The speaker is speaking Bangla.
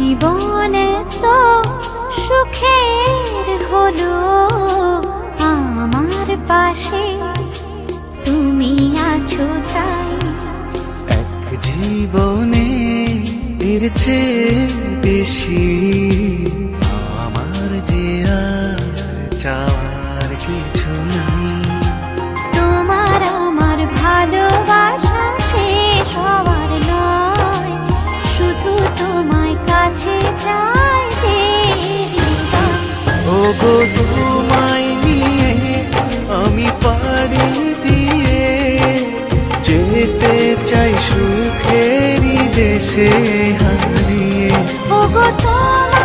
জীবনে তো সুখের হলো আমার পাশে তুমি আছো তাই। এক জীবনে এর চেয়ে বেশি আমার যে আর চাওয়ার কিছু নেই। তোমার আমার ভালোবাসা শেষ হওয়ার নয়, শুধু তোমায় কাছে চাই যে হৃদয়। ওগো তোমায় নিয়ে আমি পাড়ি দিয়ে যেতে চাই সুখেরই দেশে হারিয়ে। ওগো তোমার